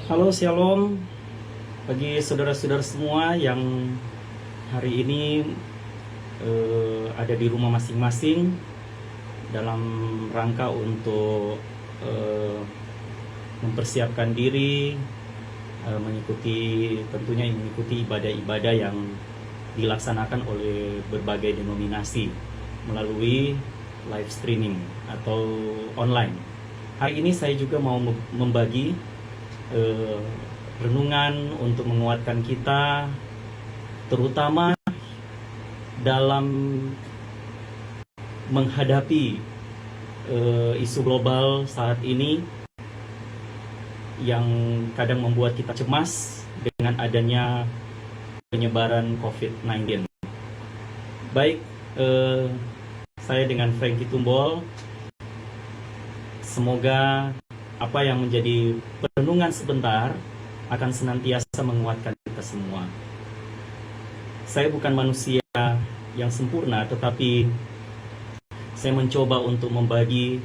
Halo, Shalom bagi saudara-saudara semua yang hari ini ada di rumah masing-masing dalam rangka untuk mempersiapkan diri mengikuti ibadah-ibadah yang dilaksanakan oleh berbagai denominasi melalui live streaming atau online. Hari ini saya juga mau membagi renungan untuk menguatkan kita, terutama dalam menghadapi isu global saat ini yang kadang membuat kita cemas dengan adanya penyebaran COVID-19. Baik, saya dengan Frankie Tumbol, semoga apa yang menjadi perenungan sebentar akan senantiasa menguatkan kita semua. Saya bukan manusia yang sempurna, tetapi saya mencoba untuk membagi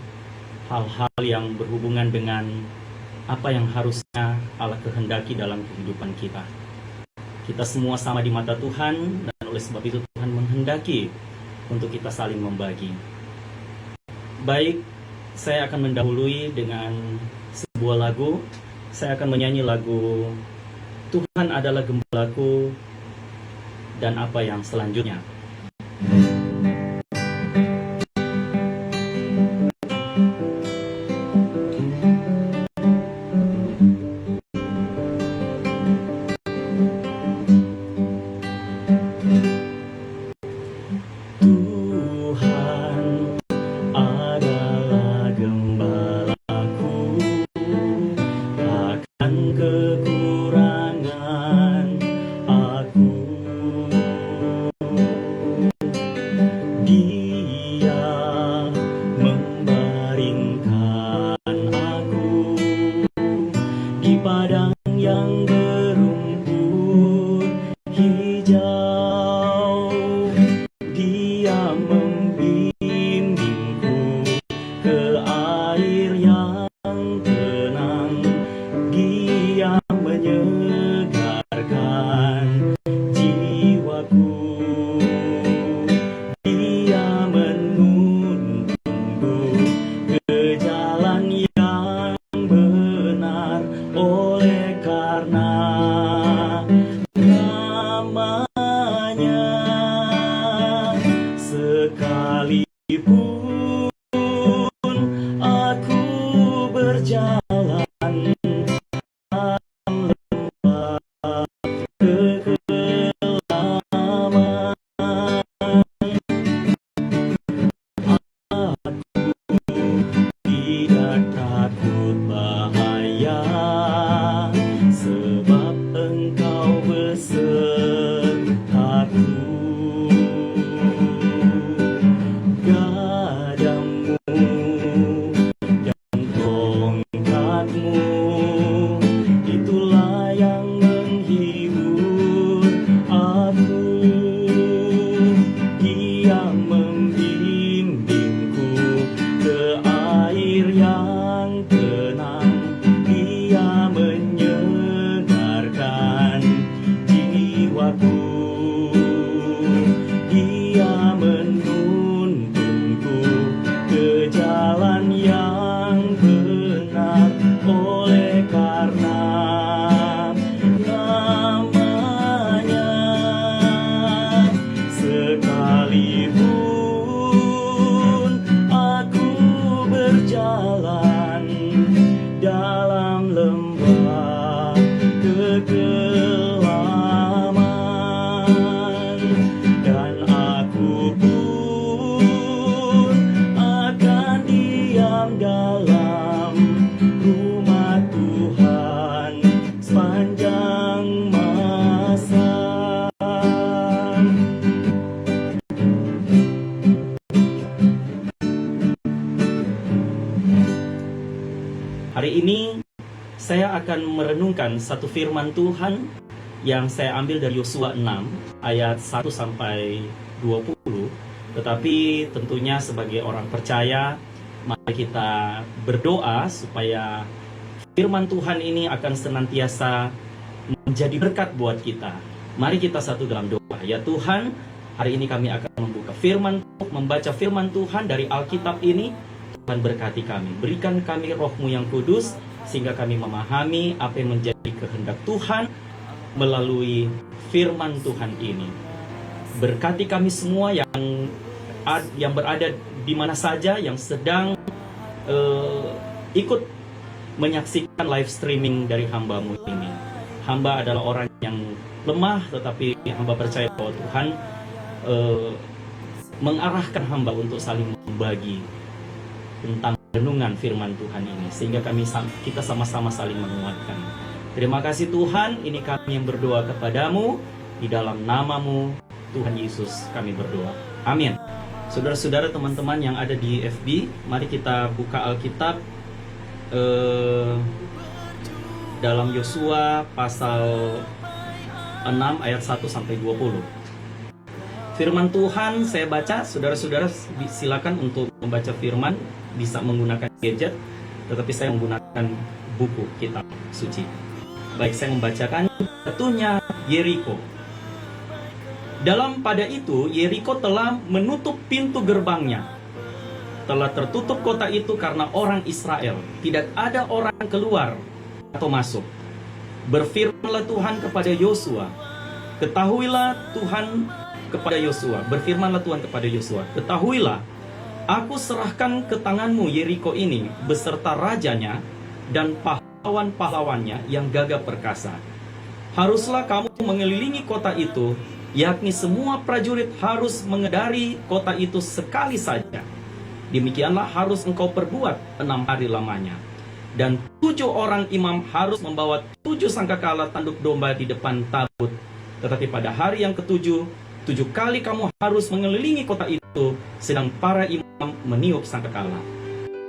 hal-hal yang berhubungan dengan apa yang harusnya Allah kehendaki dalam kehidupan kita. Kita semua sama di mata Tuhan, dan oleh sebab itu Tuhan menghendaki untuk kita saling membagi. Baik, saya akan mendahului dengan sebuah lagu. Saya akan menyanyi lagu Tuhan adalah Gembalaku dan apa yang selanjutnya. Hari ini saya akan merenungkan satu firman Tuhan yang saya ambil dari Yosua 6 ayat 1 sampai 20. Tetapi tentunya sebagai orang percaya, mari kita berdoa supaya firman Tuhan ini akan senantiasa menjadi berkat buat kita. Mari kita satu dalam doa. Ya Tuhan, hari ini kami akan membuka firman, membaca firman Tuhan dari Alkitab ini. Tuhan berkati kami, berikan kami roh-Mu yang kudus, sehingga kami memahami apa yang menjadi kehendak Tuhan melalui firman Tuhan ini. Berkati kami semua yang berada di mana saja, yang sedang ikut menyaksikan live streaming dari hamba-Mu ini. Hamba adalah orang yang lemah, tetapi hamba percaya bahwa Tuhan mengarahkan hamba untuk saling membagi tentang renungan firman Tuhan ini, sehingga kita sama-sama saling menguatkan. Terima kasih Tuhan, ini kami yang berdoa kepadamu, di dalam nama-Mu Tuhan Yesus kami berdoa. Amin. Saudara-saudara, teman-teman yang ada di FB, mari kita buka Alkitab dalam Yosua pasal 6 ayat 1 sampai 20. Firman Tuhan saya baca, saudara-saudara silakan untuk membaca firman, bisa menggunakan gadget, tetapi saya menggunakan buku kitab suci. Baik, saya membacakan. Ketunya Yeriko. Pada itu Yeriko telah menutup pintu gerbangnya. Telah tertutup kota itu karena orang Israel. Tidak ada orang keluar atau masuk. Berfirmanlah Tuhan kepada Yosua. Ketahuilah Tuhan kepada Yosua. Berfirmanlah Tuhan kepada Yosua. Ketahuilah, aku serahkan ke tanganmu Yeriko ini beserta rajanya dan pahlawan-pahlawannya yang gagah perkasa. Haruslah kamu mengelilingi kota itu, yakni semua prajurit harus mengedari kota itu sekali saja. Demikianlah harus engkau perbuat 6 hari lamanya. Dan 7 orang imam harus membawa 7 sangkakala tanduk domba di depan tabut. Tetapi pada hari yang ke-7, 7 kali kamu harus mengelilingi kota itu, sedang para imam meniup sangkakala.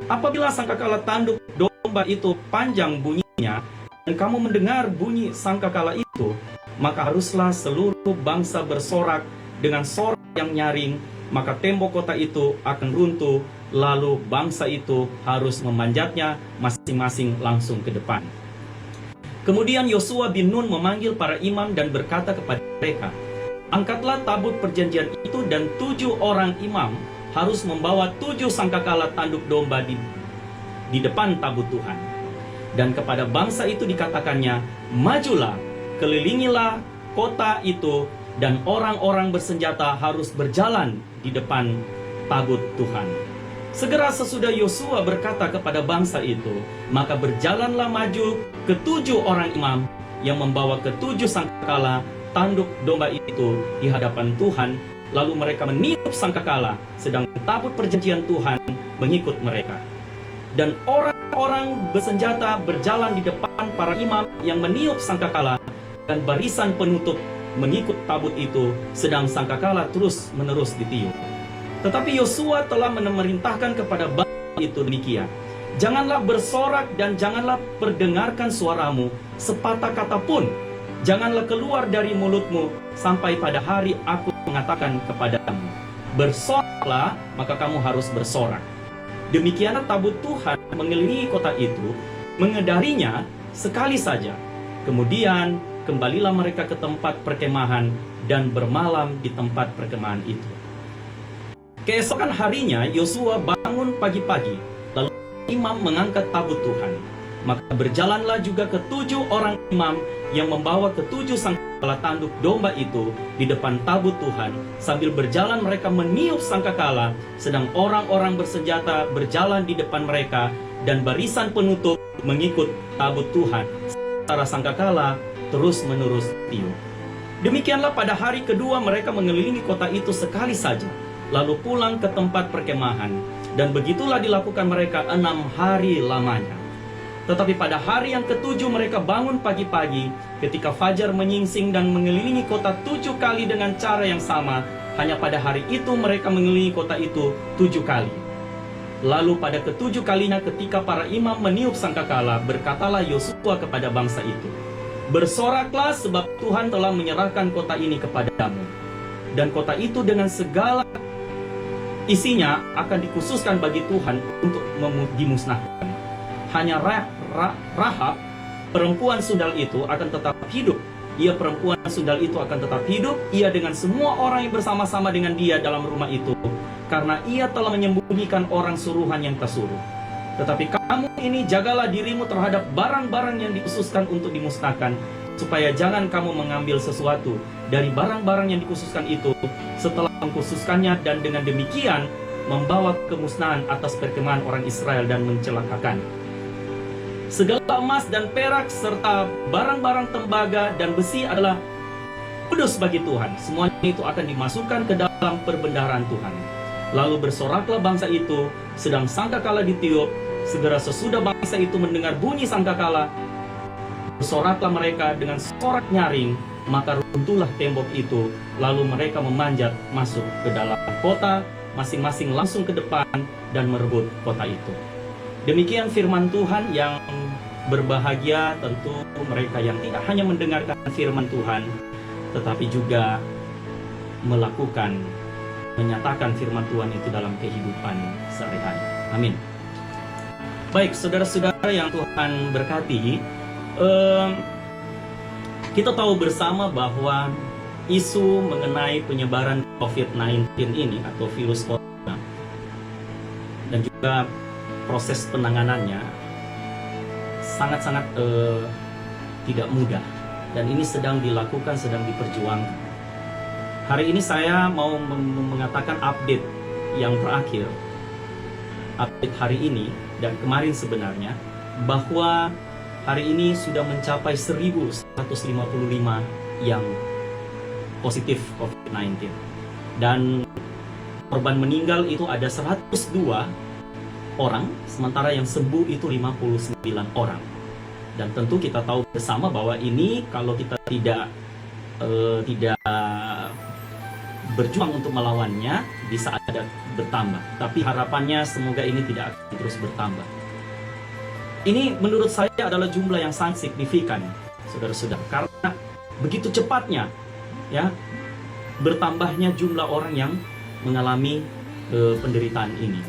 Apabila sangkakala tanduk domba itu panjang bunyinya, dan kamu mendengar bunyi sangkakala itu, maka haruslah seluruh bangsa bersorak dengan sorak yang nyaring, maka tembok kota itu akan runtuh, lalu bangsa itu harus memanjatnya masing-masing langsung ke depan. Kemudian Yosua bin Nun memanggil para imam dan berkata kepada mereka, angkatlah tabut perjanjian itu, dan 7 orang imam harus membawa 7 sangkakala tanduk domba di depan tabut Tuhan. Dan kepada bangsa itu dikatakannya, majulah, kelilingilah kota itu, dan orang-orang bersenjata harus berjalan di depan tabut Tuhan. Segera sesudah Yosua berkata kepada bangsa itu, maka berjalanlah maju ke-7 orang imam yang membawa ke-7 sangkakala tanduk domba itu di hadapan Tuhan, lalu mereka meniup sangkakala, sedang tabut perjanjian Tuhan mengikut mereka. Dan orang-orang bersenjata berjalan di depan para imam yang meniup sangkakala, dan barisan penutup mengikut tabut itu, sedang sangkakala terus-menerus ditiup. Tetapi Yosua telah memerintahkan kepada bangsa itu demikian, janganlah bersorak dan janganlah perdengarkan suaramu sepatah kata pun, janganlah keluar dari mulutmu sampai pada hari aku mengatakan kepadamu, bersoraklah, maka kamu harus bersorak. Demikianlah tabut Tuhan mengelilingi kota itu, mengedarinya sekali saja. Kemudian kembalilah mereka ke tempat perkemahan dan bermalam di tempat perkemahan itu. Keesokan harinya Yosua bangun pagi-pagi, lalu imam mengangkat tabut Tuhan. Maka berjalanlah juga ke-7 orang imam yang membawa ke-7 sangkakala tanduk domba itu di depan tabut Tuhan. Sambil berjalan mereka meniup sangkakala, sedang orang-orang bersenjata berjalan di depan mereka, dan barisan penutup mengikut tabut Tuhan. Sementara sangkakala terus-menerus tiup. Demikianlah pada hari kedua mereka mengelilingi kota itu sekali saja, lalu pulang ke tempat perkemahan. Dan begitulah dilakukan mereka 6 hari lamanya. Tetapi pada hari yang ke-7 mereka bangun pagi-pagi, ketika fajar menyingsing, dan mengelilingi kota 7 kali dengan cara yang sama. Hanya pada hari itu mereka mengelilingi kota itu 7 kali. Lalu pada ke-7 kalinya ketika para imam meniup sangkakala, berkatalah Yosua kepada bangsa itu, bersoraklah sebab Tuhan telah menyerahkan kota ini kepadamu. Dan kota itu dengan segala isinya akan dikhususkan bagi Tuhan untuk dimusnahkan. Hanya Rahab, perempuan sundal itu akan tetap hidup. Ia perempuan sundal itu akan tetap hidup, ia dengan semua orang yang bersama-sama dengan dia dalam rumah itu, karena ia telah menyembunyikan orang suruhan yang tersuruh. Tetapi kamu ini jagalah dirimu terhadap barang-barang yang dikhususkan untuk dimusnahkan, supaya jangan kamu mengambil sesuatu dari barang-barang yang dikhususkan itu setelah mengkhususkannya, dan dengan demikian membawa kemusnahan atas perkemahan orang Israel dan mencelakakan. Segala emas dan perak serta barang-barang tembaga dan besi adalah kudus bagi Tuhan. Semuanya itu akan dimasukkan ke dalam perbendaharaan Tuhan. Lalu bersoraklah bangsa itu, sedang sangkakala ditiup. Segera sesudah bangsa itu mendengar bunyi sangkakala, bersoraklah mereka dengan sorak nyaring, maka runtuhlah tembok itu. Lalu mereka memanjat masuk ke dalam kota, masing-masing langsung ke depan dan merebut kota itu. Demikian firman Tuhan. Yang berbahagia tentu mereka yang tidak hanya mendengarkan firman Tuhan, tetapi juga melakukan, menyatakan firman Tuhan itu dalam kehidupan sehari-hari. Amin. Baik, saudara-saudara yang Tuhan berkati, kita tahu bersama bahwa isu mengenai penyebaran COVID-19 ini atau virus corona dan juga proses penanganannya sangat-sangat tidak mudah, dan ini sedang dilakukan, sedang diperjuangkan. Hari ini saya mau mengatakan update yang terakhir, update hari ini dan kemarin sebenarnya, bahwa hari ini sudah mencapai 1.155 yang positif COVID-19, dan korban meninggal itu ada 102 orang, sementara yang sembuh itu 59 orang. Dan tentu kita tahu bersama bahwa ini kalau kita tidak berjuang untuk melawannya, bisa ada bertambah. Tapi harapannya semoga ini tidak akan terus bertambah. Ini menurut saya adalah jumlah yang sangat signifikan, saudara-saudara, karena begitu cepatnya ya bertambahnya jumlah orang yang mengalami penderitaan ini.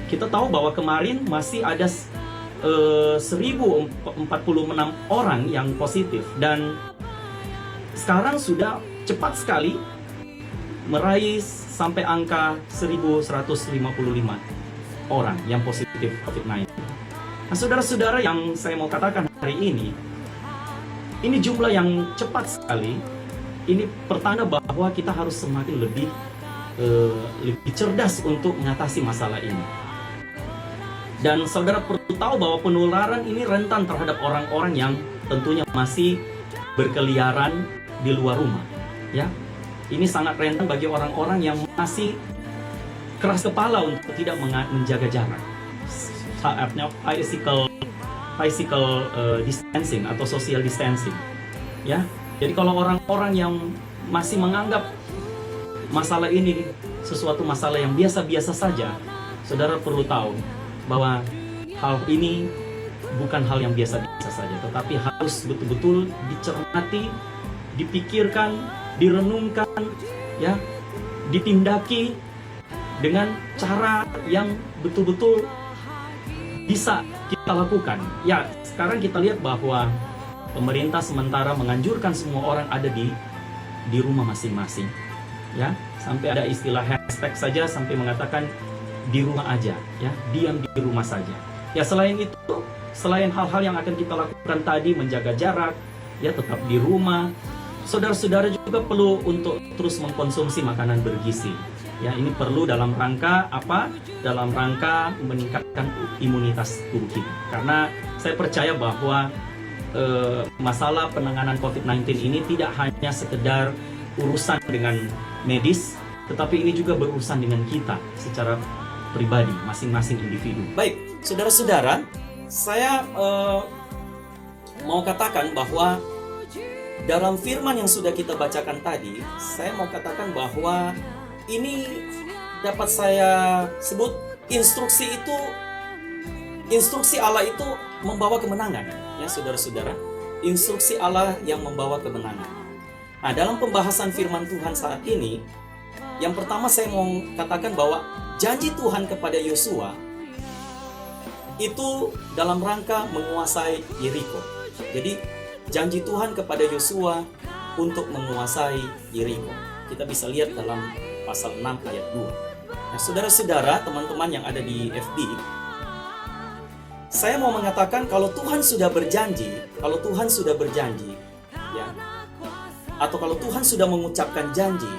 Kita tahu bahwa kemarin masih ada 1046 orang yang positif, dan sekarang sudah cepat sekali meraih sampai angka 1.155 orang yang positif COVID-19. Nah, saudara-saudara yang saya mau katakan hari ini jumlah yang cepat sekali. Ini pertanda bahwa kita harus semakin lebih cerdas untuk mengatasi masalah ini. Dan saudara perlu tahu bahwa penularan ini rentan terhadap orang-orang yang tentunya masih berkeliaran di luar rumah. Ya, ini sangat rentan bagi orang-orang yang masih keras kepala untuk tidak menjaga jarak. Saatnya physical distancing atau social distancing. Ya, jadi kalau orang-orang yang masih menganggap masalah ini sesuatu masalah yang biasa-biasa saja, saudara perlu tahu bahwa hal ini bukan hal yang biasa-biasa saja, tetapi harus betul-betul dicermati, dipikirkan, direnungkan, ya, ditindaki dengan cara yang betul-betul bisa kita lakukan. Ya, sekarang kita lihat bahwa pemerintah sementara menganjurkan semua orang ada di rumah masing-masing. Ya, sampai ada istilah hashtag saja sampai mengatakan di rumah aja, ya, diam di rumah saja. Ya, selain itu, selain hal-hal yang akan kita lakukan tadi, menjaga jarak, ya, tetap di rumah, saudara-saudara juga perlu untuk terus mengkonsumsi makanan bergizi. Ya, ini perlu dalam rangka apa? Dalam rangka meningkatkan imunitas tubuh kita. Karena saya percaya bahwa masalah penanganan COVID-19 ini tidak hanya sekedar urusan dengan medis, tetapi ini juga berurusan dengan kita secara pribadi, masing-masing individu. Baik, saudara-saudara, saya mau katakan bahwa dalam firman yang sudah kita bacakan tadi, saya mau katakan bahwa ini dapat saya sebut instruksi Allah itu membawa kemenangan, ya saudara-saudara. Instruksi Allah yang membawa kemenangan. Nah, dalam pembahasan firman Tuhan saat ini, yang pertama saya mau katakan bahwa janji Tuhan kepada Yosua itu dalam rangka menguasai Yeriko. Jadi janji Tuhan kepada Yosua untuk menguasai Yeriko. Kita bisa lihat dalam pasal 6 ayat 2. Nah, saudara-saudara, teman-teman yang ada di FB, saya mau mengatakan kalau Tuhan sudah berjanji, ya, atau kalau Tuhan sudah mengucapkan janji,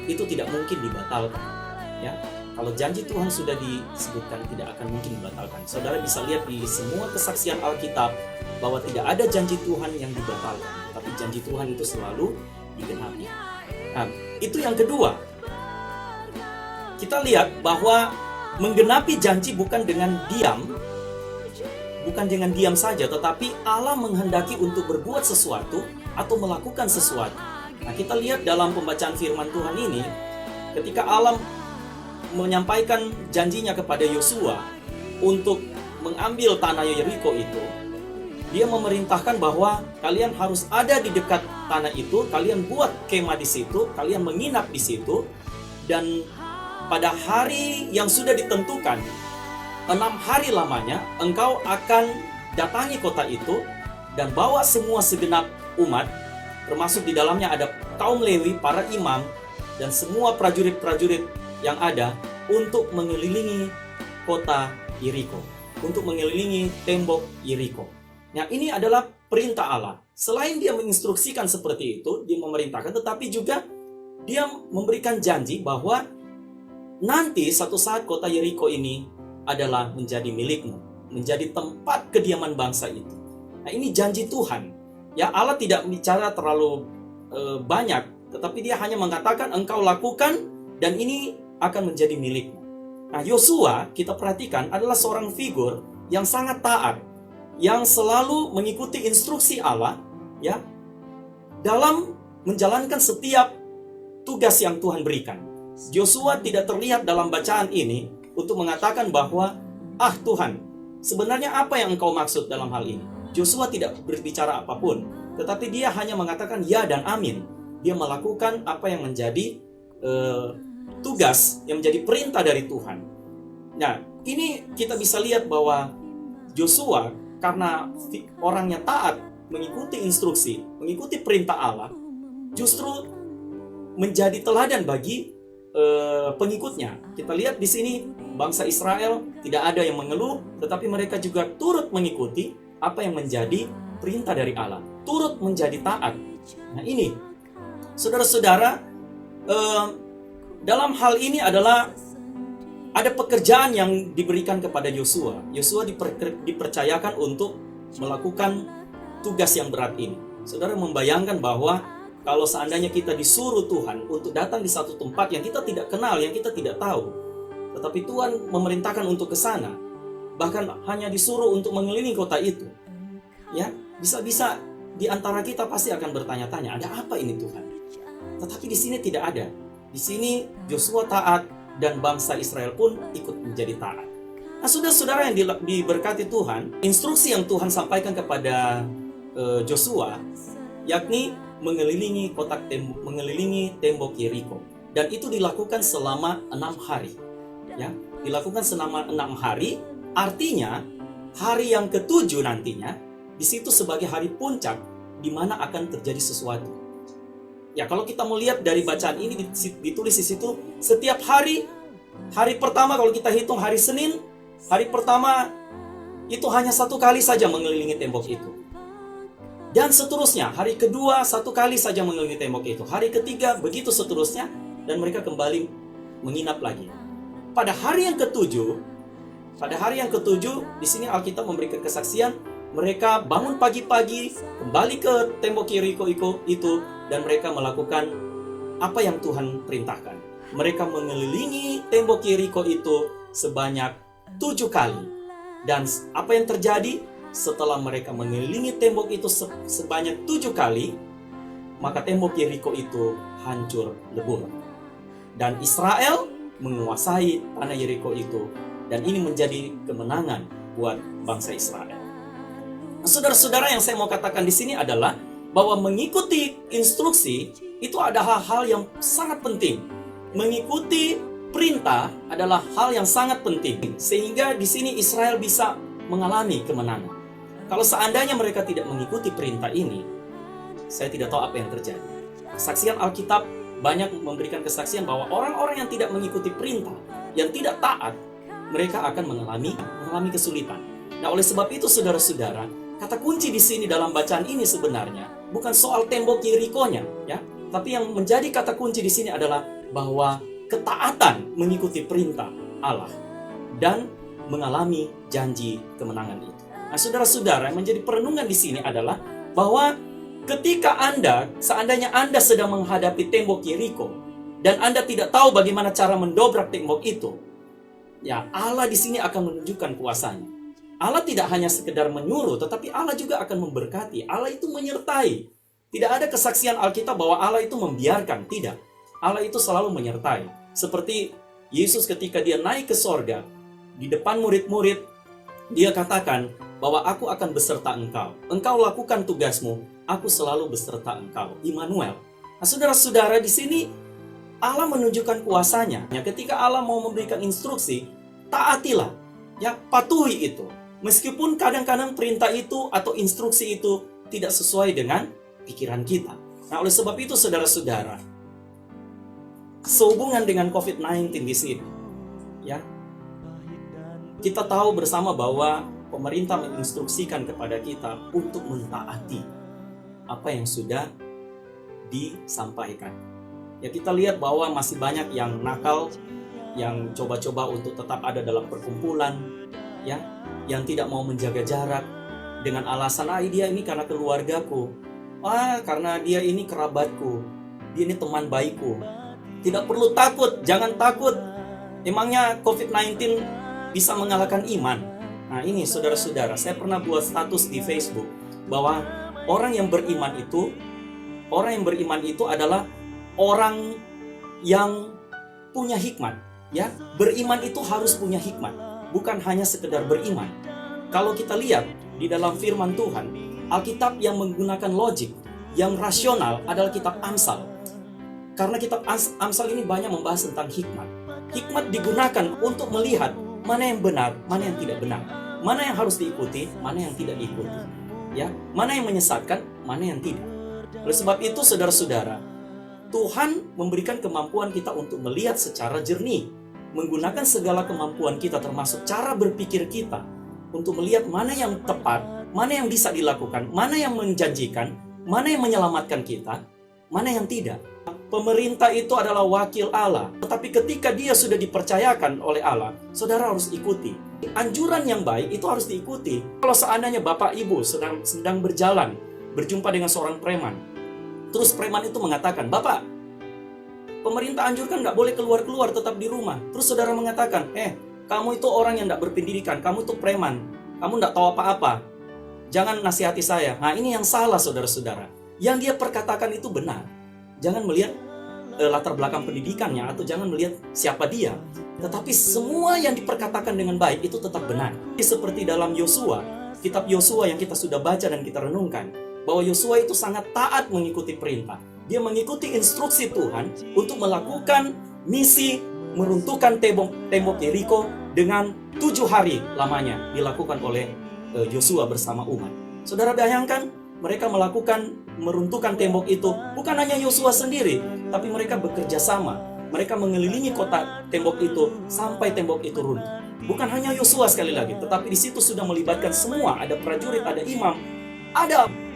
itu tidak mungkin dibatalkan, ya. Kalau janji Tuhan sudah disebutkan, tidak akan mungkin dibatalkan. Saudara bisa lihat di semua kesaksian Alkitab bahwa tidak ada janji Tuhan yang dibatalkan, tapi janji Tuhan itu selalu digenapi. Nah, itu yang kedua. Kita lihat bahwa menggenapi janji bukan dengan diam saja, tetapi Allah menghendaki untuk berbuat sesuatu atau melakukan sesuatu. Nah, kita lihat dalam pembacaan firman Tuhan ini, ketika Allah menyampaikan janjinya kepada Yosua untuk mengambil tanah Yeriko itu, dia memerintahkan bahwa kalian harus ada di dekat tanah itu, kalian buat kemah di situ, kalian menginap di situ, dan pada hari yang sudah ditentukan, 6 hari lamanya, engkau akan datangi kota itu dan bawa semua segenap umat, termasuk di dalamnya ada kaum Lewi, para imam, dan semua prajurit-prajurit yang ada untuk mengelilingi kota Yeriko, untuk mengelilingi tembok Yeriko. Nah, ini adalah perintah Allah. Selain dia menginstruksikan seperti itu, dia memerintahkan, tetapi juga dia memberikan janji bahwa nanti satu saat kota Yeriko ini adalah menjadi milikmu, menjadi tempat kediaman bangsa itu. Nah, ini janji Tuhan. Ya, Allah tidak bicara terlalu banyak, tetapi dia hanya mengatakan engkau lakukan dan ini akan menjadi milikmu. Nah, Yosua kita perhatikan adalah seorang figur yang sangat taat, yang selalu mengikuti instruksi Allah, ya, dalam menjalankan setiap tugas yang Tuhan berikan. Yosua tidak terlihat dalam bacaan ini untuk mengatakan bahwa, Tuhan, sebenarnya apa yang engkau maksud dalam hal ini? Yosua tidak berbicara apapun, tetapi dia hanya mengatakan ya dan amin. Dia melakukan apa yang menjadi tugas, yang menjadi perintah dari Tuhan. Nah, ini kita bisa lihat bahwa Yosua karena orangnya taat, mengikuti instruksi, mengikuti perintah Allah, justru menjadi teladan bagi pengikutnya. Kita lihat di sini bangsa Israel tidak ada yang mengeluh, tetapi mereka juga turut mengikuti apa yang menjadi perintah dari Allah, turut menjadi taat. Nah, ini saudara-saudara, dalam hal ini adalah ada pekerjaan yang diberikan kepada Yosua. Yosua dipercayakan untuk melakukan tugas yang berat ini. Saudara membayangkan bahwa kalau seandainya kita disuruh Tuhan untuk datang di satu tempat yang kita tidak kenal, yang kita tidak tahu, tetapi Tuhan memerintahkan untuk ke sana, bahkan hanya disuruh untuk mengelilingi kota itu, ya, bisa-bisa di antara kita pasti akan bertanya-tanya, ada apa ini Tuhan? Tetapi di sini tidak ada. Di sini Yosua taat dan bangsa Israel pun ikut menjadi taat. Nah, saudara-saudara yang diberkati Tuhan, instruksi yang Tuhan sampaikan kepada Yosua, yakni mengelilingi mengelilingi tembok Yeriko, dan itu dilakukan selama 6 hari. Ya, dilakukan selama 6 hari, artinya hari yang ke-7 nantinya di situ sebagai hari puncak di mana akan terjadi sesuatu. Ya, kalau kita melihat dari bacaan ini ditulis di situ setiap hari pertama kalau kita hitung hari Senin, hari pertama itu hanya 1 kali saja mengelilingi tembok itu. Dan seterusnya, hari kedua 1 kali saja mengelilingi tembok itu. Hari ketiga begitu seterusnya, dan mereka kembali menginap lagi. Pada hari yang ke-7, di sini Alkitab memberikan kesaksian, mereka bangun pagi-pagi, kembali ke tembok Yeriko itu, dan mereka melakukan apa yang Tuhan perintahkan. Mereka mengelilingi tembok Yeriko itu sebanyak 7 kali. Dan apa yang terjadi? Setelah mereka mengelilingi tembok itu sebanyak 7 kali, maka tembok Yeriko itu hancur lebur. Dan Israel menguasai tanah Yeriko itu, dan ini menjadi kemenangan buat bangsa Israel. Saudara-saudara, yang saya mau katakan di sini adalah bahwa mengikuti instruksi itu ada hal-hal yang sangat penting. Mengikuti perintah adalah hal yang sangat penting, sehingga di sini Israel bisa mengalami kemenangan. Kalau seandainya mereka tidak mengikuti perintah ini, saya tidak tahu apa yang terjadi. Kesaksian Alkitab banyak memberikan kesaksian bahwa orang-orang yang tidak mengikuti perintah, yang tidak taat, mereka akan mengalami kesulitan. Nah, oleh sebab itu saudara-saudara, kata kunci di sini dalam bacaan ini sebenarnya bukan soal tembok Yeriko-nya, ya, tapi yang menjadi kata kunci di sini adalah bahwa ketaatan mengikuti perintah Allah dan mengalami janji kemenangan itu. Nah, saudara-saudara, yang menjadi perenungan di sini adalah bahwa ketika seandainya Anda sedang menghadapi tembok Yeriko dan Anda tidak tahu bagaimana cara mendobrak tembok itu, ya, Allah di sini akan menunjukkan kuasanya. Allah tidak hanya sekedar menyuruh, tetapi Allah juga akan memberkati. Allah itu menyertai. Tidak ada kesaksian Alkitab bahwa Allah itu membiarkan, tidak. Allah itu selalu menyertai. Seperti Yesus ketika dia naik ke sorga, di depan murid-murid, dia katakan bahwa aku akan beserta engkau. Engkau lakukan tugasmu, aku selalu beserta engkau. Immanuel. Nah, saudara-saudara, di sini Allah menunjukkan kuasanya. Ketika Allah mau memberikan instruksi, taatilah, ya, patuhi itu. Meskipun kadang-kadang perintah itu atau instruksi itu tidak sesuai dengan pikiran kita. Nah, oleh sebab itu saudara-saudara, sehubungan dengan COVID-19 di sini, ya, kita tahu bersama bahwa pemerintah menginstruksikan kepada kita untuk mentaati apa yang sudah disampaikan. Ya, kita lihat bahwa masih banyak yang nakal, yang coba-coba untuk tetap ada dalam perkumpulan, ya, yang tidak mau menjaga jarak dengan alasan dia ini karena keluargaku, karena dia ini kerabatku, dia ini teman baikku. Tidak perlu takut, jangan takut. Emangnya COVID-19 bisa mengalahkan iman? Nah, ini saudara-saudara, saya pernah buat status di Facebook bahwa orang yang beriman itu adalah orang yang punya hikmat, ya. Beriman itu harus punya hikmat, bukan hanya sekedar beriman. Kalau kita lihat di dalam firman Tuhan, Alkitab yang menggunakan logik, yang rasional adalah kitab Amsal. Karena kitab Amsal ini banyak membahas tentang hikmat. Hikmat digunakan untuk melihat mana yang benar, mana yang tidak benar, mana yang harus diikuti, mana yang tidak diikuti, ya, mana yang menyesatkan, mana yang tidak. Oleh sebab itu saudara-saudara, Tuhan memberikan kemampuan kita untuk melihat secara jernih, menggunakan segala kemampuan kita termasuk cara berpikir kita untuk melihat mana yang tepat, mana yang bisa dilakukan, mana yang menjanjikan, mana yang menyelamatkan kita, mana yang tidak. Pemerintah itu adalah wakil Allah, tetapi ketika dia sudah dipercayakan oleh Allah, saudara harus ikuti. Anjuran yang baik itu harus diikuti. Kalau seandainya Bapak Ibu sedang berjalan, berjumpa dengan seorang preman, terus preman itu mengatakan, "Bapak, pemerintah anjurkan nggak boleh keluar-keluar, tetap di rumah." Terus saudara mengatakan, kamu itu orang yang nggak berpendidikan, kamu itu preman, kamu nggak tahu apa-apa, jangan nasihati saya. Nah, ini yang salah saudara-saudara. Yang dia perkatakan itu benar. Jangan melihat latar belakang pendidikannya atau jangan melihat siapa dia. Tetapi semua yang diperkatakan dengan baik itu tetap benar. Seperti dalam Yosua, kitab Yosua yang kita sudah baca dan kita renungkan, bahwa Yosua itu sangat taat mengikuti perintah. Dia mengikuti instruksi Tuhan untuk melakukan misi meruntuhkan tembok Yeriko dengan 7 hari lamanya dilakukan oleh Yosua bersama umat. Saudara bayangkan, mereka meruntuhkan tembok itu bukan hanya Yosua sendiri, tapi mereka bekerja sama. Mereka mengelilingi kota tembok itu sampai tembok itu runtuh. Bukan hanya Yosua sekali lagi, tetapi di situ sudah melibatkan semua, ada prajurit, ada imam,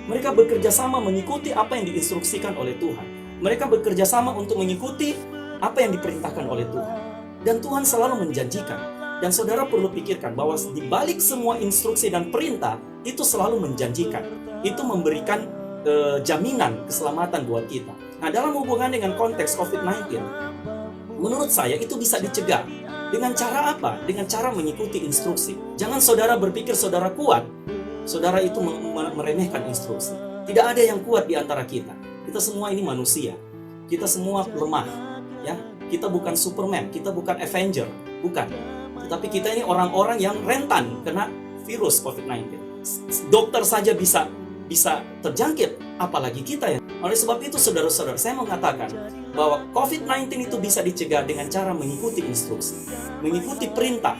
mereka bekerja sama mengikuti apa yang diinstruksikan oleh Tuhan. Mereka bekerja sama untuk mengikuti apa yang diperintahkan oleh Tuhan. Dan Tuhan selalu menjanjikan. Dan saudara perlu pikirkan bahwa di balik semua instruksi dan perintah itu selalu menjanjikan. Itu memberikan jaminan keselamatan buat kita. Nah, dalam hubungan dengan konteks COVID-19, menurut saya itu bisa dicegah. Dengan cara apa? Dengan cara mengikuti instruksi. Jangan saudara berpikir saudara kuat, saudara itu meremehkan instruksi. Tidak ada yang kuat di antara kita. Kita semua ini manusia. Kita semua lemah, ya. Kita bukan Superman, kita bukan Avenger, bukan. Tetapi kita ini orang-orang yang rentan kena virus COVID-19. Dokter saja bisa terjangkit, apalagi kita ya. Oleh sebab itu saudara-saudara, saya mengatakan bahwa COVID-19 itu bisa dicegah dengan cara mengikuti instruksi, mengikuti perintah,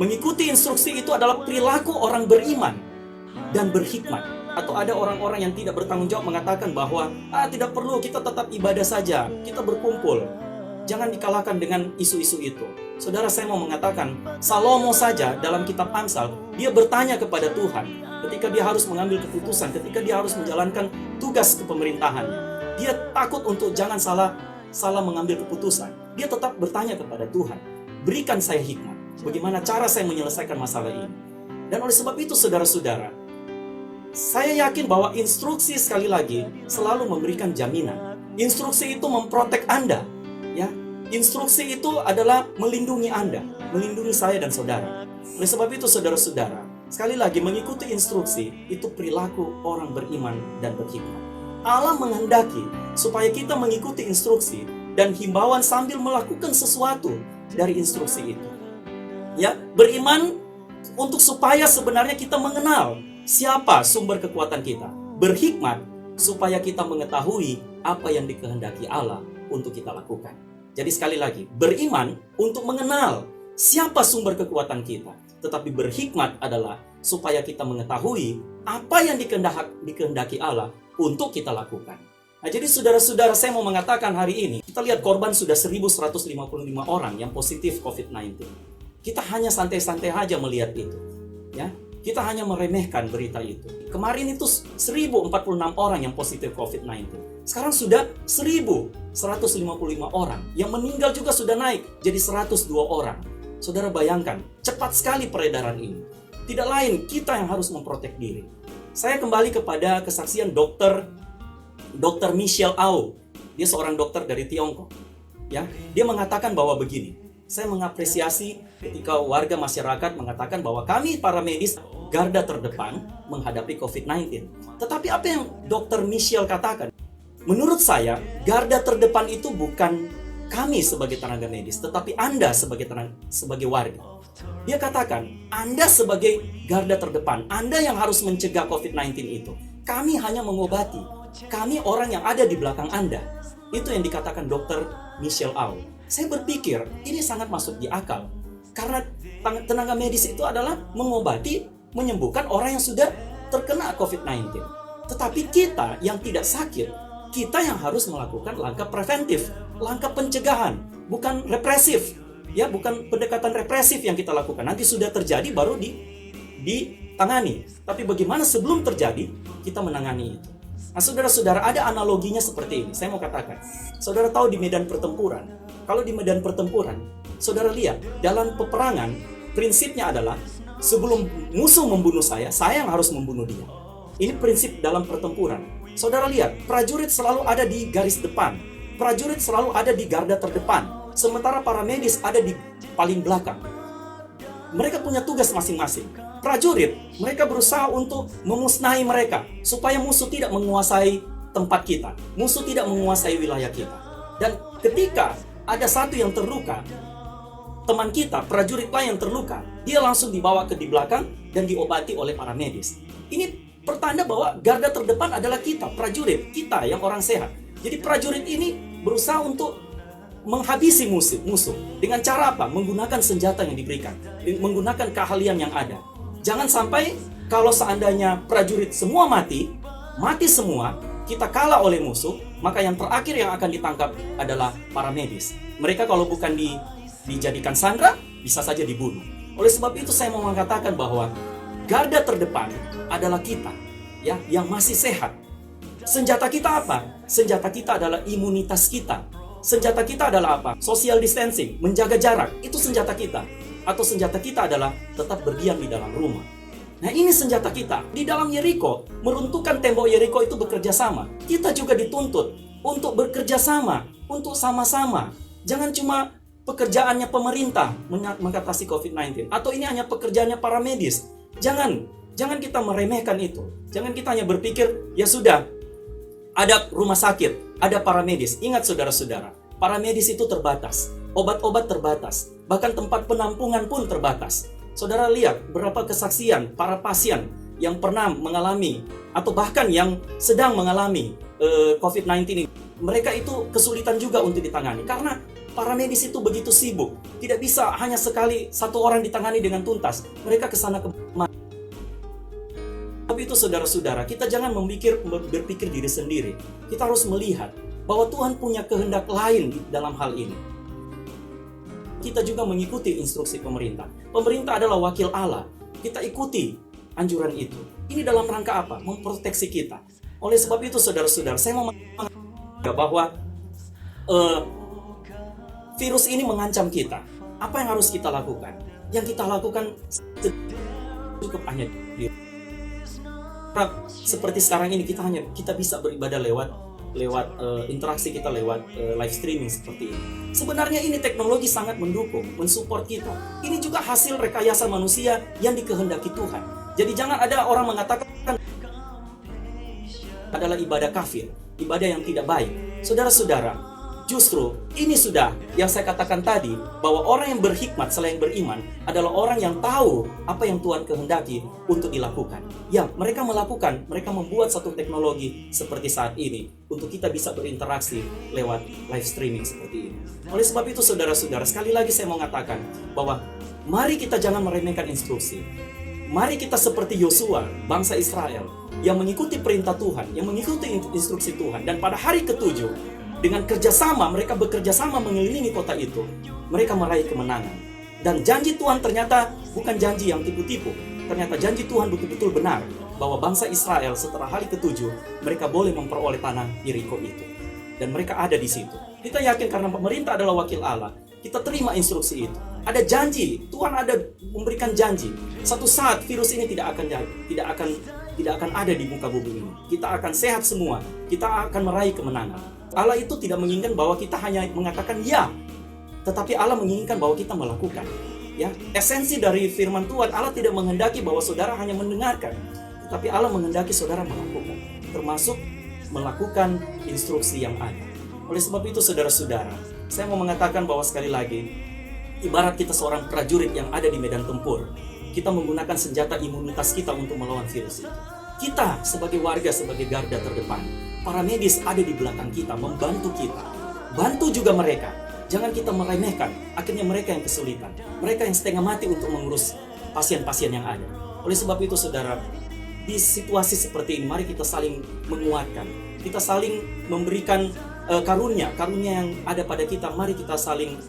Mengikuti instruksi itu adalah perilaku orang beriman dan berhikmat. Atau ada orang-orang yang tidak bertanggung jawab mengatakan bahwa tidak perlu, kita tetap ibadah saja, kita berkumpul. Jangan dikalahkan dengan isu-isu itu. Saudara, saya mau mengatakan, Salomo saja dalam kitab Amsal, dia bertanya kepada Tuhan ketika dia harus mengambil keputusan, ketika dia harus menjalankan tugas kepemerintahannya. Dia takut untuk jangan salah mengambil keputusan. Dia tetap bertanya kepada Tuhan, berikan saya hikmat, bagaimana cara saya menyelesaikan masalah ini. Dan oleh sebab itu, saudara-saudara, saya yakin bahwa instruksi sekali lagi selalu memberikan jaminan. Instruksi itu memprotek Anda, ya. Instruksi itu adalah melindungi Anda, melindungi saya dan saudara. Oleh sebab itu, saudara-saudara, sekali lagi mengikuti instruksi itu perilaku orang beriman dan berhikmat. Allah menghendaki supaya kita mengikuti instruksi dan himbauan sambil melakukan sesuatu dari instruksi itu. Ya, beriman untuk supaya sebenarnya kita mengenal siapa sumber kekuatan kita. Berhikmat supaya kita mengetahui apa yang dikehendaki Allah untuk kita lakukan. Jadi sekali lagi, beriman untuk mengenal siapa sumber kekuatan kita. Tetapi berhikmat adalah supaya kita mengetahui apa yang dikehendaki Allah untuk kita lakukan. Nah, jadi saudara-saudara, saya mau mengatakan hari ini, kita lihat korban sudah 1.155 orang yang positif COVID-19. Kita hanya santai-santai aja melihat itu. Ya, kita hanya meremehkan berita itu. Kemarin itu 1.046 orang yang positif COVID-19. Sekarang sudah 1.155 orang. Yang meninggal juga sudah naik jadi 102 orang. Saudara bayangkan, cepat sekali peredaran ini. Tidak lain, kita yang harus memprotek diri. Saya kembali kepada kesaksian Dr. Michelle Au. Dia seorang dokter dari Tiongkok. Ya, dia mengatakan bahwa begini. Saya mengapresiasi ketika warga masyarakat mengatakan bahwa kami para medis garda terdepan menghadapi COVID-19. Tetapi apa yang Dr. Michelle katakan? Menurut saya, garda terdepan itu bukan kami sebagai tenaga medis, tetapi Anda sebagai warga. Dia katakan, Anda sebagai garda terdepan, Anda yang harus mencegah COVID-19 itu. Kami hanya mengobati. Kami orang yang ada di belakang Anda. Itu yang dikatakan Dr. Michelle Au. Saya berpikir, ini sangat masuk di akal. Karena tenaga medis itu adalah mengobati, menyembuhkan orang yang sudah terkena COVID-19. Tetapi kita yang tidak sakit, kita yang harus melakukan langkah preventif, langkah pencegahan, bukan represif. Ya, bukan pendekatan represif yang kita lakukan. Nanti sudah terjadi baru ditangani. Tapi bagaimana sebelum terjadi, kita menangani itu. Nah, saudara-saudara, ada analoginya seperti ini. Saya mau katakan, saudara tahu di medan pertempuran, kalau di medan pertempuran, saudara lihat, dalam peperangan, prinsipnya adalah, sebelum musuh membunuh saya yang harus membunuh dia. Ini prinsip dalam pertempuran. Saudara lihat, prajurit selalu ada di garis depan. Prajurit selalu ada di garda terdepan. Sementara para medis ada di paling belakang. Mereka punya tugas masing-masing. Prajurit, mereka berusaha untuk memusnahi mereka supaya musuh tidak menguasai tempat kita. Musuh tidak menguasai wilayah kita. Dan ketika ada satu yang terluka, teman kita, prajurit lain yang terluka, dia langsung dibawa di belakang dan diobati oleh para medis. Ini pertanda bahwa garda terdepan adalah kita, prajurit, kita yang orang sehat. Jadi prajurit ini berusaha untuk menghabisi musuh. Dengan cara apa? Menggunakan senjata yang diberikan, menggunakan keahlian yang ada. Jangan sampai kalau seandainya prajurit semua mati semua, kita kalah oleh musuh, maka yang terakhir yang akan ditangkap adalah para medis. Mereka kalau bukan dijadikan sandera, bisa saja dibunuh. Oleh sebab itu saya mau mengatakan bahwa garda terdepan adalah kita, ya, yang masih sehat. Senjata kita apa? Senjata kita adalah imunitas kita. Senjata kita adalah apa? Social distancing, menjaga jarak. Itu senjata kita. Atau senjata kita adalah tetap berdiam di dalam rumah. Nah, ini senjata kita. Di dalam Yeriko, meruntuhkan tembok Yeriko itu bekerja sama. Kita juga dituntut untuk bekerja sama, untuk sama-sama. Jangan cuma pekerjaannya pemerintah mengatasi COVID-19. Atau ini hanya pekerjaannya para medis. Jangan kita meremehkan itu. Jangan kita hanya berpikir, ya sudah, ada rumah sakit, ada para medis. Ingat saudara-saudara, para medis itu terbatas. Obat-obat terbatas. Bahkan tempat penampungan pun terbatas. Saudara lihat berapa kesaksian para pasien yang pernah mengalami atau bahkan yang sedang mengalami COVID-19 ini. Mereka itu kesulitan juga untuk ditangani karena Para medis itu begitu sibuk, tidak bisa hanya sekali satu orang ditangani dengan tuntas. Mereka kesana kemari. Tapi itu saudara-saudara, kita jangan berpikir diri sendiri. Kita harus melihat bahwa Tuhan punya kehendak lain dalam hal ini. Kita juga mengikuti instruksi pemerintah. Pemerintah adalah wakil Allah. Kita ikuti anjuran itu. Ini dalam rangka apa? Memproteksi kita. Oleh sebab itu saudara-saudara, saya mau mengatakan bahwa virus ini mengancam kita. Apa yang harus kita lakukan? Yang kita lakukan cukup hanya seperti sekarang ini kita bisa beribadah lewat interaksi kita lewat live streaming seperti ini. Sebenarnya ini teknologi sangat mendukung, mensupport kita. Ini juga hasil rekayasa manusia yang dikehendaki Tuhan. Jadi jangan ada orang mengatakan adalah ibadah kafir, ibadah yang tidak baik. Saudara-saudara, justru ini sudah yang saya katakan tadi, bahwa orang yang berhikmat selain beriman adalah orang yang tahu apa yang Tuhan kehendaki untuk dilakukan. Ya, mereka membuat satu teknologi seperti saat ini untuk kita bisa berinteraksi lewat live streaming seperti ini. Oleh sebab itu saudara-saudara, sekali lagi saya mau mengatakan bahwa mari kita jangan meremehkan instruksi. Mari kita seperti Yosua, bangsa Israel, yang mengikuti perintah Tuhan, yang mengikuti instruksi Tuhan, dan pada hari ke-7 dengan kerjasama, mereka bekerja sama mengelilingi kota itu. Mereka meraih kemenangan. Dan janji Tuhan ternyata bukan janji yang tipu-tipu. Ternyata janji Tuhan betul-betul benar. Bahwa bangsa Israel setelah hari ke-7, mereka boleh memperoleh tanah Yeriko itu. Dan mereka ada di situ. Kita yakin karena pemerintah adalah wakil Allah. Kita terima instruksi itu. Ada janji. Tuhan ada memberikan janji. Satu saat virus ini tidak akan ada di muka bumi ini. Kita akan sehat semua. Kita akan meraih kemenangan. Allah itu tidak menginginkan bahwa kita hanya mengatakan ya, tetapi Allah menginginkan bahwa kita melakukan. Ya, esensi dari firman Tuhan, Allah tidak menghendaki bahwa saudara hanya mendengarkan, tetapi Allah menghendaki saudara melakukan, termasuk melakukan instruksi yang ada. Oleh sebab itu saudara-saudara, saya mau mengatakan bahwa sekali lagi, ibarat kita seorang prajurit yang ada di medan tempur, kita menggunakan senjata imunitas kita untuk melawan virus itu. Kita sebagai warga, sebagai garda terdepan, para medis ada di belakang kita, membantu kita. Bantu juga mereka. Jangan kita meremehkan. Akhirnya mereka yang kesulitan. Mereka yang setengah mati untuk mengurus pasien-pasien yang ada. Oleh sebab itu saudara, di situasi seperti ini, mari kita saling menguatkan. Kita saling memberikan karunia yang ada pada kita. Mari kita saling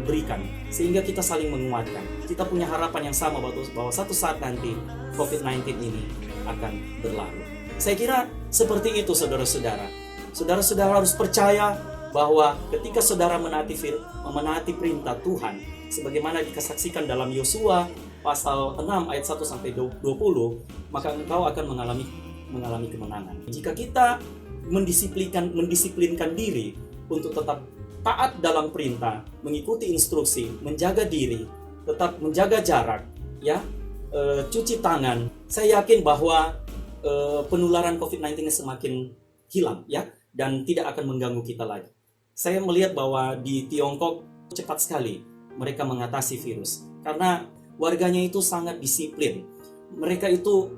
berikan. Sehingga kita saling menguatkan. Kita punya harapan yang sama bahwa satu saat nanti COVID-19 ini akan berlalu. Saya kira seperti itu saudara-saudara. Saudara-saudara harus percaya bahwa ketika saudara menaati perintah Tuhan, sebagaimana dikesaksikan dalam Yosua pasal 6 ayat 1 sampai 20, maka engkau akan mengalami kemenangan. Jika kita mendisiplinkan diri untuk tetap taat dalam perintah, mengikuti instruksi, menjaga diri, tetap menjaga jarak, ya, cuci tangan, saya yakin bahwa penularan COVID-19 ini semakin hilang, ya, dan tidak akan mengganggu kita lagi. Saya melihat bahwa di Tiongkok cepat sekali mereka mengatasi virus karena warganya itu sangat disiplin. Mereka itu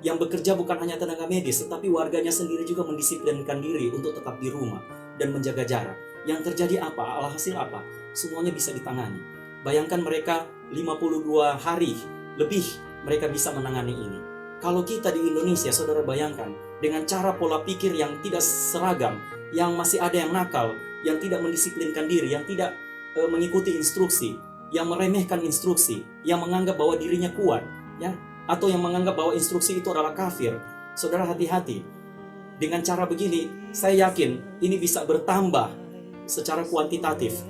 yang bekerja bukan hanya tenaga medis, tetapi warganya sendiri juga mendisiplinkan diri untuk tetap di rumah dan menjaga jarak. Yang terjadi apa? Alhasil apa? Semuanya bisa ditangani. Bayangkan mereka 52 hari lebih mereka bisa menangani ini. Kalau kita di Indonesia, saudara bayangkan, dengan cara pola pikir yang tidak seragam, yang masih ada yang nakal, yang tidak mendisiplinkan diri, yang tidak mengikuti instruksi, yang meremehkan instruksi, yang menganggap bahwa dirinya kuat, ya, atau yang menganggap bahwa instruksi itu adalah kafir. Saudara hati-hati. Dengan cara begini, saya yakin ini bisa bertambah secara kuantitatif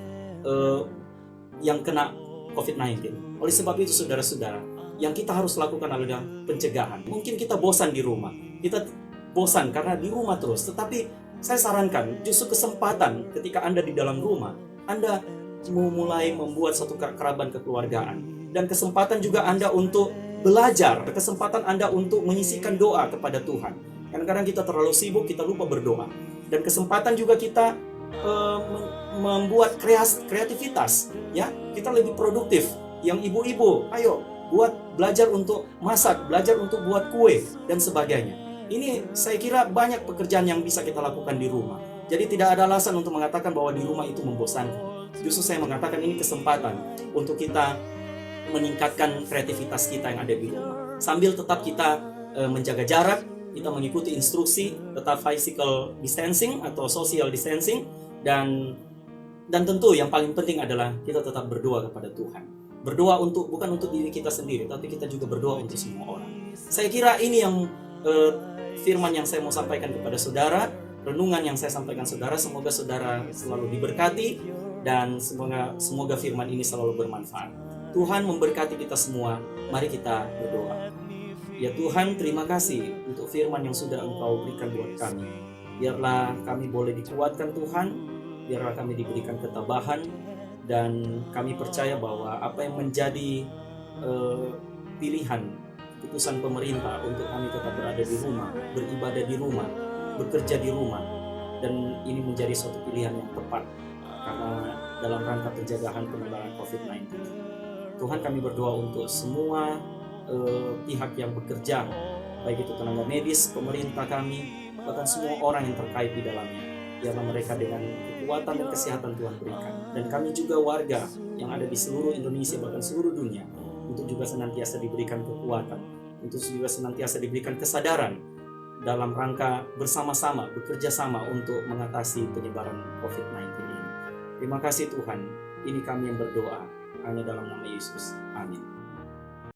yang kena COVID-19. Oleh sebab itu saudara-saudara, yang kita harus lakukan adalah pencegahan. Mungkin kita bosan di rumah. Kita bosan karena di rumah terus. Tetapi saya sarankan justru kesempatan ketika Anda di dalam rumah, Anda mulai membuat satu kekerabatan kekeluargaan. Dan kesempatan juga Anda untuk belajar. Kesempatan Anda untuk menyisikan doa kepada Tuhan. Kadang-kadang kita terlalu sibuk, kita lupa berdoa. Dan kesempatan juga kita membuat kreativitas. Ya, kita lebih produktif. Yang ibu-ibu, ayo belajar untuk masak, belajar untuk buat kue, dan sebagainya. Ini saya kira banyak pekerjaan yang bisa kita lakukan di rumah. Jadi tidak ada alasan untuk mengatakan bahwa di rumah itu membosankan. Justru saya mengatakan ini kesempatan untuk kita meningkatkan kreativitas kita yang ada di rumah. Sambil tetap kita menjaga jarak, kita mengikuti instruksi, tetap physical distancing atau social distancing, dan tentu yang paling penting adalah kita tetap berdoa kepada Tuhan. Berdoa bukan untuk diri kita sendiri, tapi kita juga berdoa untuk semua orang. Saya kira ini yang firman yang saya mau sampaikan kepada saudara, renungan yang saya sampaikan saudara. Semoga saudara selalu diberkati dan semoga firman ini selalu bermanfaat. Tuhan memberkati kita semua. Mari kita berdoa. Ya Tuhan, terima kasih untuk firman yang sudah Engkau berikan buat kami. Biarlah kami boleh dikuatkan Tuhan, biarlah kami diberikan ketabahan, dan kami percaya bahwa apa yang menjadi pilihan keputusan pemerintah untuk kami tetap berada di rumah, beribadah di rumah, bekerja di rumah, dan ini menjadi suatu pilihan yang tepat karena dalam rangka pencegahan penularan COVID-19. Tuhan, kami berdoa untuk semua pihak yang bekerja, baik itu tenaga medis, pemerintah kami, bahkan semua orang yang terkait di dalamnya. Biarlah mereka dengan kekuatan dan kesehatan Tuhan berikan. Dan kami juga warga yang ada di seluruh Indonesia, bahkan seluruh dunia, untuk juga senantiasa diberikan kekuatan, untuk juga senantiasa diberikan kesadaran dalam rangka bersama-sama, bekerja sama untuk mengatasi penyebaran COVID-19 ini. Terima kasih Tuhan, ini kami yang berdoa hanya dalam nama Yesus. Amin.